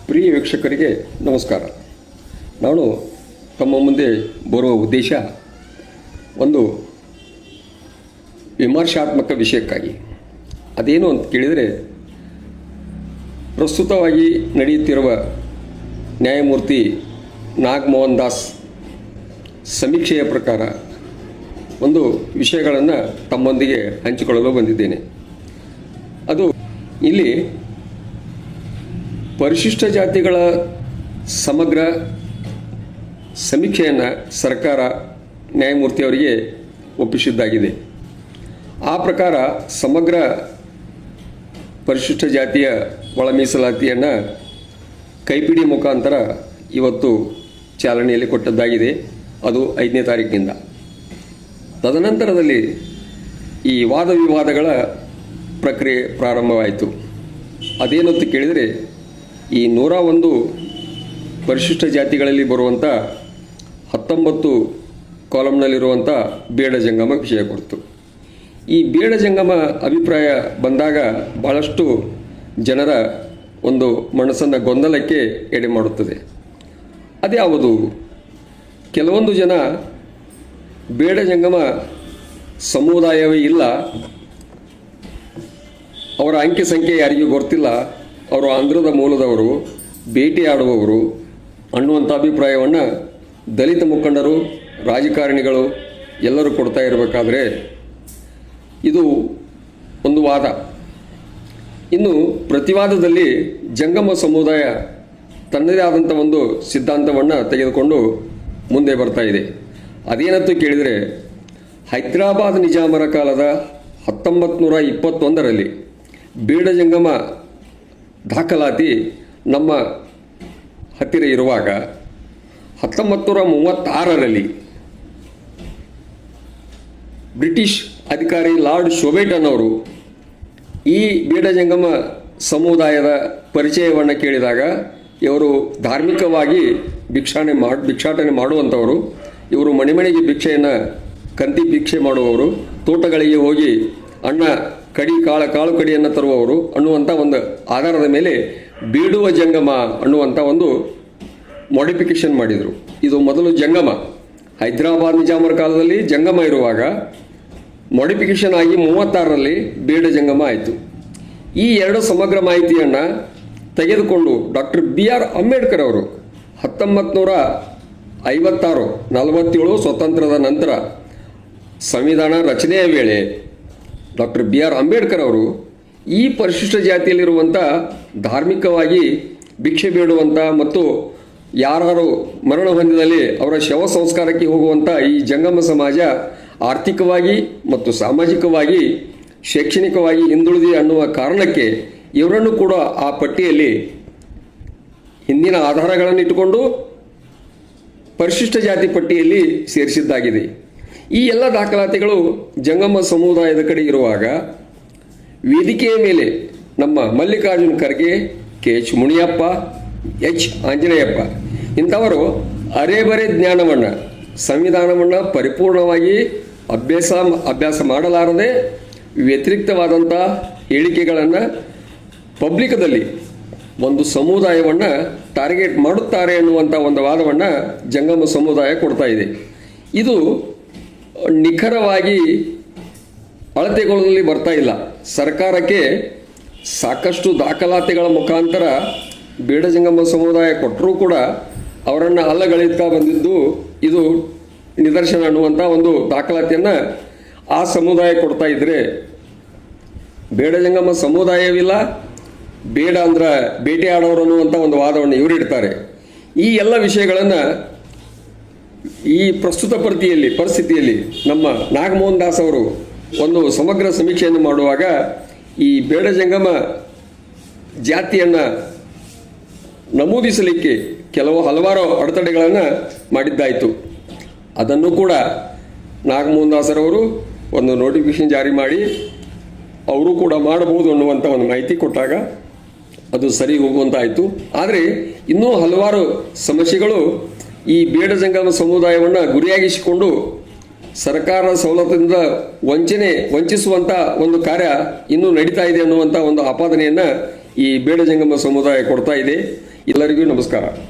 ಪ್ರಿಯ ವೀಕ್ಷಕರಿಗೆ ನಮಸ್ಕಾರ. ನಾನು ತಮ್ಮ ಮುಂದೆ ಬರುವ ಉದ್ದೇಶ ಒಂದು ವಿಮರ್ಶಾತ್ಮಕ ವಿಷಯಕ್ಕಾಗಿ. ಅದೇನು ಅಂತ ಕೇಳಿದರೆ, ಪ್ರಸ್ತುತವಾಗಿ ನಡೆಯುತ್ತಿರುವ ನ್ಯಾಯಮೂರ್ತಿ ನಾಗಮೋಹನ್ ದಾಸ್ ಸಮೀಕ್ಷೆಯ ಪ್ರಕಾರ ಒಂದು ವಿಷಯಗಳನ್ನು ತಮ್ಮೊಂದಿಗೆ ಹಂಚಿಕೊಳ್ಳಲು ಬಂದಿದ್ದೇನೆ. ಅದು ಇಲ್ಲಿ ಪರಿಶಿಷ್ಟ ಜಾತಿಗಳ ಸಮಗ್ರ ಸಮೀಕ್ಷೆಯನ್ನು ಸರ್ಕಾರ ನ್ಯಾಯಮೂರ್ತಿಯವರಿಗೆ ಒಪ್ಪಿಸಿದ್ದಾಗಿದೆ. ಆ ಪ್ರಕಾರ ಸಮಗ್ರ ಪರಿಶಿಷ್ಟ ಜಾತಿಯ ಒಳ ಮೀಸಲಾತಿಯನ್ನು ಕೈಪಿಡಿ ಮುಖಾಂತರ ಇವತ್ತು ಚಾಲನೆಯಲ್ಲಿ ಕೊಟ್ಟದ್ದಾಗಿದೆ. ಅದು 5ನೇ ತಾರೀಕಿನಿಂದ. ತದನಂತರದಲ್ಲಿ ಈ ವಾದ ವಿವಾದಗಳ ಪ್ರಕ್ರಿಯೆ ಪ್ರಾರಂಭವಾಯಿತು. ಅದೇನಂತ ಕೇಳಿದರೆ, ಈ 101 ಪರಿಶಿಷ್ಟ ಜಾತಿಗಳಲ್ಲಿ ಬರುವಂಥ 19 ಕಾಲಮ್ನಲ್ಲಿರುವಂಥ ಬೇಡ ಜಂಗಮ ವಿಷಯ ಕೊಡ್ತು. ಈ ಬೇಡ ಜಂಗಮ ಅಭಿಪ್ರಾಯ ಬಂದಾಗ ಭಾಳಷ್ಟು ಜನರ ಒಂದು ಮನಸ್ಸನ್ನು ಗೊಂದಲಕ್ಕೆ ಎಡೆ ಮಾಡುತ್ತದೆ. ಅದ್ಯಾವುದು? ಕೆಲವೊಂದು ಜನ ಬೇಡ ಜಂಗಮ ಸಮುದಾಯವೇ ಇಲ್ಲ, ಅವರ ಅಂಕಿ ಸಂಖ್ಯೆ ಯಾರಿಗೂ ಗೊತ್ತಿಲ್ಲ, ಅವರು ಆಂಧ್ರದ ಮೂಲದವರು, ಬೇಟೆಯಾಡುವವರು ಅನ್ನುವಂಥ ಅಭಿಪ್ರಾಯವನ್ನು ದಲಿತ ಮುಖಂಡರು, ರಾಜಕಾರಣಿಗಳು ಎಲ್ಲರೂ ಕೊಡ್ತಾ ಇರಬೇಕಾದ್ರೆ ಇದು ಒಂದು ವಾದ. ಇನ್ನು ಪ್ರತಿವಾದದಲ್ಲಿ ಜಂಗಮ ಸಮುದಾಯ ತನ್ನದೇ ಆದಂಥ ಒಂದು ಸಿದ್ಧಾಂತವನ್ನು ತೆಗೆದುಕೊಂಡು ಮುಂದೆ ಬರ್ತಾ ಇದೆ. ಅದೇನಂತ ಕೇಳಿದರೆ, ಹೈದರಾಬಾದ್ ನಿಜಾಮರ ಕಾಲದ 1921ರಲ್ಲಿ ಬೇಡ ಜಂಗಮ ದಾಖಲಾತಿ ನಮ್ಮ ಹತ್ತಿರ ಇರುವಾಗ 1936ರಲ್ಲಿ ಬ್ರಿಟಿಷ್ ಅಧಿಕಾರಿ ಲಾರ್ಡ್ ಶೋಬೇಟನ್ ಅವರು ಈ ಬೇಡ ಜಂಗಮ ಸಮುದಾಯದ ಪರಿಚಯವನ್ನು ಕೇಳಿದಾಗ, ಇವರು ಧಾರ್ಮಿಕವಾಗಿ ಭಿಕ್ಷಾಟನೆ ಮಾಡುವಂಥವರು, ಇವರು ಮನೆಗೆ ಭಿಕ್ಷೆಯನ್ನು ಕಂತಿ ಭಿಕ್ಷೆ ಮಾಡುವವರು, ತೋಟಗಳಿಗೆ ಹೋಗಿ ಅಣ್ಣ ಕಡಿ ಕಾಳು ಕಡಿಯನ್ನು ತರುವವರು ಅನ್ನುವಂಥ ಒಂದು ಆಧಾರದ ಮೇಲೆ ಬೇಡುವ ಜಂಗಮ ಅನ್ನುವಂಥ ಒಂದು ಮಾಡಿಫಿಕೇಶನ್ ಮಾಡಿದರು. ಇದು ಮೊದಲು ಜಂಗಮ, ಹೈದರಾಬಾದ್ ನಿಜಾಮರ ಕಾಲದಲ್ಲಿ ಜಂಗಮ ಇರುವಾಗ ಮಾಡಿಫಿಕೇಶನ್ ಆಗಿ 36ರಲ್ಲಿ ಬೇಡ ಜಂಗಮ ಆಯಿತು. ಈ ಎರಡು ಸಮಗ್ರ ಮಾಹಿತಿಯನ್ನು ತೆಗೆದುಕೊಂಡು ಡಾಕ್ಟರ್ BR ಅಂಬೇಡ್ಕರ್ ಅವರು 1956 47 ಸ್ವಾತಂತ್ರ್ಯದ ನಂತರ ಸಂವಿಧಾನ ರಚನೆಯ ವೇಳೆ ಡಾಕ್ಟರ್ BR ಅಂಬೇಡ್ಕರ್ ಅವರು ಈ ಪರಿಶಿಷ್ಟ ಜಾತಿಯಲ್ಲಿರುವಂಥ ಧಾರ್ಮಿಕವಾಗಿ ಭಿಕ್ಷೆ ಬೇಡುವಂಥ ಮತ್ತು ಯಾರು ಮರಣ ಹೊಂದಿದಲ್ಲಿ ಅವರ ಶವ ಸಂಸ್ಕಾರಕ್ಕೆ ಹೋಗುವಂಥ ಈ ಜಂಗಮ ಸಮಾಜ ಆರ್ಥಿಕವಾಗಿ ಮತ್ತು ಸಾಮಾಜಿಕವಾಗಿ ಶೈಕ್ಷಣಿಕವಾಗಿ ಹಿಂದುಳಿದಿದೆ ಅನ್ನುವ ಕಾರಣಕ್ಕೆ ಇವರನ್ನು ಕೂಡ ಆ ಪಟ್ಟಿಯಲ್ಲಿ ಹಿಂದಿನ ಆಧಾರಗಳನ್ನು ಇಟ್ಟುಕೊಂಡು ಪರಿಶಿಷ್ಟ ಜಾತಿ ಪಟ್ಟಿಯಲ್ಲಿ ಸೇರಿಸಿದ್ದಾಗಿದೆ. ಈ ಎಲ್ಲ ದಾಖಲಾತಿಗಳು ಜಂಗಮ ಸಮುದಾಯದ ಕಡೆ ಇರುವಾಗ ವೇದಿಕೆಯ ಮೇಲೆ ನಮ್ಮ ಮಲ್ಲಿಕಾರ್ಜುನ ಖರ್ಗೆ, KH ಮುನಿಯಪ್ಪ, H ಆಂಜನೇಯಪ್ಪ ಇಂಥವರು ಅರೆಬರೆ ಜ್ಞಾನವನ್ನು, ಸಂವಿಧಾನವನ್ನು ಪರಿಪೂರ್ಣವಾಗಿ ಅಭ್ಯಾಸ ಮಾಡಲಾರದೆ ವ್ಯತಿರಿಕ್ತವಾದಂಥ ಹೇಳಿಕೆಗಳನ್ನು ಪಬ್ಲಿಕದಲ್ಲಿ ಒಂದು ಸಮುದಾಯವನ್ನು ಟಾರ್ಗೆಟ್ ಮಾಡುತ್ತಾರೆ ಅನ್ನುವಂಥ ಒಂದು ವಾದವನ್ನು ಜಂಗಮ ಸಮುದಾಯ ಕೊಡ್ತಾ ಇದೆ. ಇದು ನಿಖರವಾಗಿ ಅಳತೆಗೊಳ್ಳಲಿ ಬರ್ತಾ ಇಲ್ಲ. ಸರ್ಕಾರಕ್ಕೆ ಸಾಕಷ್ಟು ದಾಖಲಾತಿಗಳ ಮುಖಾಂತರ ಬೇಡ ಜಂಗಮ ಸಮುದಾಯ ಕೊಟ್ಟರೂ ಕೂಡ ಅವರನ್ನು ಅಲ್ಲಗಳೆಯುತ್ತಾ ಬಂದಿದ್ದು ಇದು ನಿದರ್ಶನ ಅನ್ನುವಂಥ ಒಂದು ದಾಖಲಾತಿಯನ್ನು ಆ ಸಮುದಾಯ ಕೊಡ್ತಾ ಇದ್ದರೆ, ಬೇಡ ಜಂಗಮ ಸಮುದಾಯವಿಲ್ಲ, ಬೇಡ ಅಂದ್ರೆ ಬೇಟೆಯಾಡೋರು ಅನ್ನುವಂಥ ಒಂದು ವಾದವನ್ನು ಇವರಿಡ್ತಾರೆ. ಈ ಎಲ್ಲ ವಿಷಯಗಳನ್ನು ಈ ಪ್ರಸ್ತುತ ಪರಿಸ್ಥಿತಿಯಲ್ಲಿ ನಮ್ಮ ನಾಗಮೋಹನ್ ದಾಸ್ ಅವರು ಒಂದು ಸಮಗ್ರ ಸಮೀಕ್ಷೆಯನ್ನು ಮಾಡುವಾಗ ಈ ಬೇಡ ಜಂಗಮ ಜಾತಿಯನ್ನು ನಮೂದಿಸಲಿಕ್ಕೆ ಹಲವಾರು ಅಡೆತಡೆಗಳನ್ನು ಮಾಡಿದ್ದಾಯಿತು. ಅದನ್ನು ಕೂಡ ನಾಗಮೋಹನ್ ದಾಸರವರು ಒಂದು ನೋಟಿಫಿಕೇಶನ್ ಜಾರಿ ಮಾಡಿ ಅವರು ಕೂಡ ಮಾಡಬಹುದು ಅನ್ನುವಂಥ ಒಂದು ಮಾಹಿತಿ ಕೊಟ್ಟಾಗ ಅದು ಸರಿ ಹೋಗುವಂತಾಯಿತು. ಆದರೆ ಇನ್ನೂ ಹಲವಾರು ಸಮಸ್ಯೆಗಳು ಈ ಬೇಡ ಜಂಗಮ ಸಮುದಾಯವನ್ನು ಗುರಿಯಾಗಿಸಿಕೊಂಡು ಸರ್ಕಾರ ಸವಲತ್ತಿನಿಂದ ವಂಚಿಸುವಂಥ ಒಂದು ಕಾರ್ಯ ಇನ್ನೂ ನಡೀತಾ ಇದೆ ಅನ್ನುವಂಥ ಒಂದು ಆಪಾದನೆಯನ್ನು ಈ ಬೇಡ ಜಂಗಮ ಸಮುದಾಯ ಕೊಡ್ತಾ ಇದೆ. ಎಲ್ಲರಿಗೂ ನಮಸ್ಕಾರ.